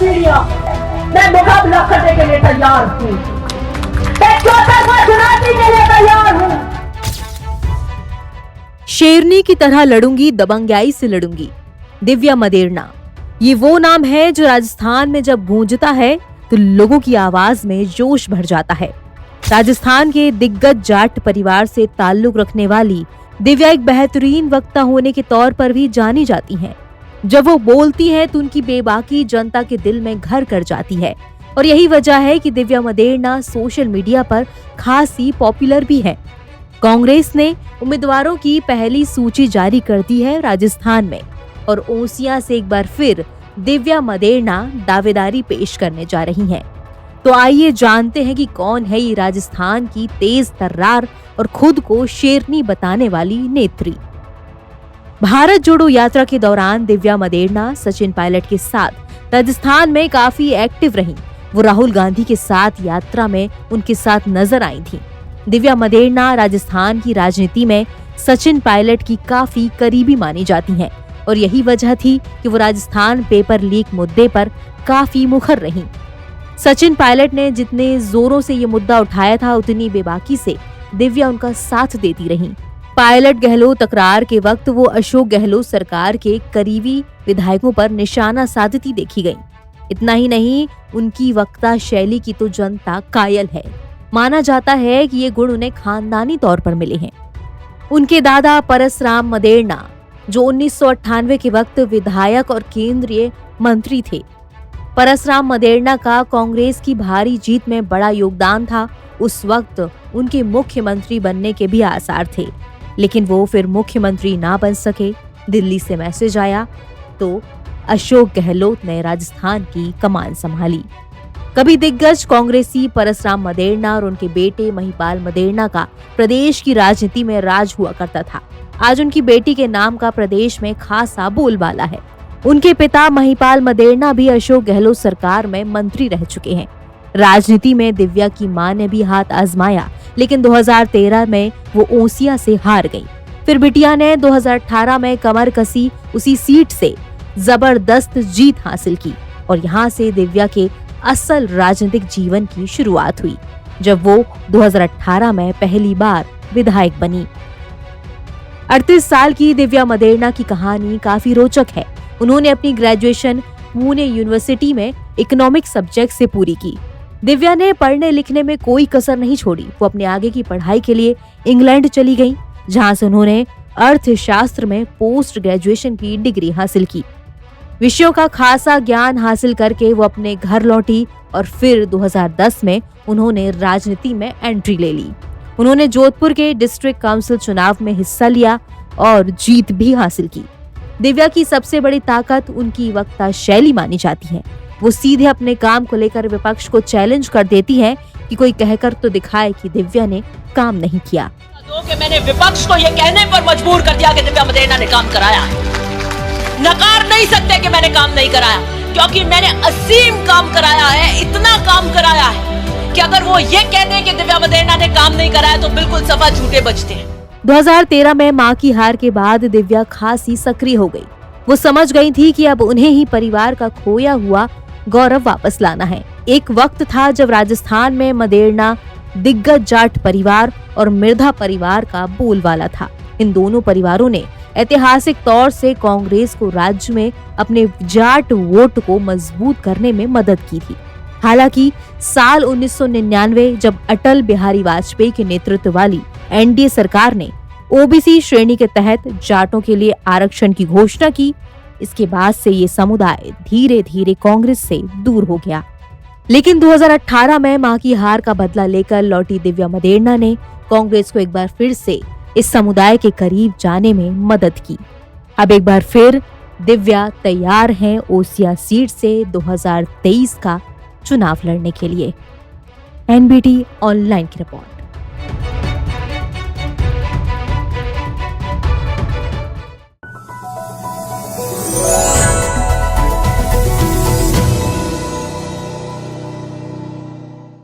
सीढ़ियों मैं मुकाबला करने के लिए तैयार हूँ, एक चौतरफा चुनौती के लिए तैयार हूँ। शेरनी की तरह लड़ूंगी, दबंगाई से लड़ूंगी। दिव्या मदेरणा, ये वो नाम है जो राजस्थान में जब गूंजता है तो लोगों की आवाज में जोश भर जाता है। राजस्थान के दिग्गज जाट परिवार से ताल्लुक रखने वाली दिव्या एक बेहतरीन वक्ता होने के तौर पर भी जानी जाती हैं। जब वो बोलती हैं तो उनकी बेबाकी जनता के दिल में घर कर जाती है और यही वजह है कि दिव्या मदेरणा सोशल मीडिया पर खासी पॉपुलर भी है। कांग्रेस ने उम्मीदवारों की पहली सूची जारी कर दी है राजस्थान में और ओसियां से एक बार फिर दिव्या मदेरणा दावेदारी पेश करने जा रही हैं। तो आइए जानते हैं कि कौन है ये राजस्थान की तेज तर्रार और खुद को शेरनी बताने वाली नेत्री। भारत जोड़ो यात्रा के दौरान दिव्या मदेरणा सचिन पायलट के साथ राजस्थान में काफी एक्टिव रहीं। वो राहुल गांधी के साथ यात्रा में उनके साथ नजर आई थीं। दिव्या मदेरणा राजस्थान की राजनीति में सचिन पायलट की काफी करीबी मानी जाती हैं और यही वजह थी कि वो राजस्थान पेपर लीक मुद्दे पर काफी मुखर रहीं। सचिन पायलट ने जितने जोरों से ये मुद्दा उठाया था उतनी बेबाकी से दिव्या उनका साथ देती रहीं। पायलट गहलोत तकरार के वक्त वो अशोक गहलोत सरकार के करीबी विधायकों पर निशाना साधती देखी गईं। इतना ही नहीं, उनकी वक्ता शैली की तो जनता कायल है। माना जाता है कि ये गुण उन्हें खानदानी तौर पर मिले हैं। उनके दादा परसराम मदेरणा जो 1998 के वक्त विधायक और केंद्रीय मंत्री थे। परसराम मदेरणा का कांग्रेस की भारी जीत में बड़ा योगदान था। उस वक्त उनके मुख्यमंत्री बनने के भी आसार थे, लेकिन वो फिर मुख्यमंत्री ना बन सके। दिल्ली से मैसेज आया तो अशोक गहलोत ने राजस्थान की कमान संभाली। कभी दिग्गज कांग्रेसी परसराम मदेरणा और उनके बेटे महिपाल मदेरणा का प्रदेश की राजनीति में राज हुआ करता था। आज उनकी बेटी के नाम का प्रदेश में खासा बोलबाला है। उनके पिता महिपाल मदेरणा भी अशोक गहलोत सरकार में मंत्री रह चुके हैं। राजनीति में दिव्या की मां ने भी हाथ आजमाया, लेकिन 2013 में वो ओसियां से हार गई। फिर बिटिया ने 2018 में कमर कसी उसी सीट से जबरदस्त जीत हासिल की और यहाँ से दिव्या के असल राजनीतिक जीवन की शुरुआत हुई, जब वो 2018 में पहली बार विधायक बनी। 38 साल की दिव्या मदेरणा की कहानी काफी रोचक है। उन्होंने अपनी ग्रेजुएशन पुणे यूनिवर्सिटी में इकोनॉमिक सब्जेक्ट से पूरी की। दिव्या ने पढ़ने लिखने में कोई कसर नहीं छोड़ी। वो अपने आगे की पढ़ाई के लिए इंग्लैंड चली गईं, जहां से उन्होंने अर्थशास्त्र में पोस्ट ग्रेजुएशन की डिग्री हासिल की। विषयों का खासा ज्ञान हासिल करके वो अपने घर लौटी और फिर 2010 में उन्होंने राजनीति में एंट्री ले ली। उन्होंने जोधपुर के डिस्ट्रिक्ट काउंसिल चुनाव में हिस्सा लिया और जीत भी हासिल की। दिव्या की सबसे बड़ी ताकत उनकी वक्ता शैली मानी जाती है। वो सीधे अपने काम को लेकर विपक्ष को चैलेंज कर देती है कि कोई कहकर तो दिखाए कि दिव्या ने काम नहीं किया। कि मैंने विपक्ष को ये कहने पर मजबूर कर दिया कि दिव्या मदेरणा ने काम कराया है। नकार नहीं सकते कि मैंने काम नहीं कराया, क्योंकि मैंने असीम काम कराया है, इतना काम कराया है कि अगर वो ये कह दें कि दिव्या मदेरणा ने काम नहीं कराया तो बिल्कुल सफा झूठे बचते हैं। 2013 में मां की हार के बाद दिव्या खासी सक्रिय हो गई। वो समझ गई थी कि अब उन्हें ही परिवार का खोया हुआ गौरव वापस लाना है। एक वक्त था जब राजस्थान में मदेरणा दिग्गज जाट परिवार और मिर्धा परिवार का बोलबाला था। इन दोनों परिवारों ने ऐतिहासिक तौर से कांग्रेस को राज्य में अपने जाट वोट को मजबूत करने में मदद की थी। हालांकि साल 1999 जब अटल बिहारी वाजपेयी के नेतृत्व वाली एनडीए सरकार ने ओबीसी श्रेणी के तहत जाटों के लिए आरक्षण की घोषणा की, इसके बाद से ये समुदाय धीरे धीरे कांग्रेस से दूर हो गया। लेकिन 2018 में मां की हार का बदला लेकर लौटी दिव्या मदेरणा ने कांग्रेस को एक बार फिर से इस समुदाय के करीब जाने में मदद की। अब एक बार फिर दिव्या तैयार हैं ओसिया सीट से 2023 का चुनाव लड़ने के लिए। एनबीटी ऑनलाइन की रिपोर्ट। Wow.